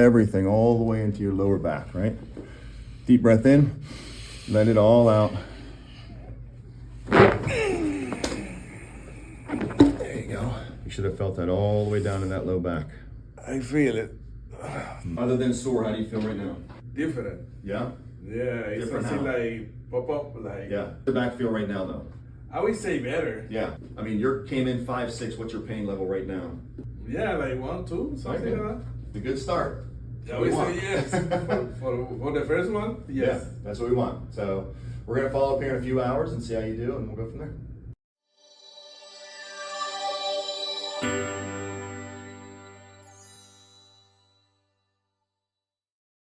Everything all the way into your lower back, right? Deep breath in, let it all out. There you go. You should have felt that all the way down in that low back. I feel it. Other than sore, how do you feel right now? Different. Yeah? Yeah, it's Different something how? like pop up, like. Yeah. The back feel right now though? I would say better. Yeah. I mean, you came in 5'6", what's your pain level right now? Yeah, like 1, 2, something Okay. like that. It's a good start. I would say yes. for the first one, yes. Yeah, that's what we want. So we're gonna follow up here in a few hours and see how you do, and we'll go from there.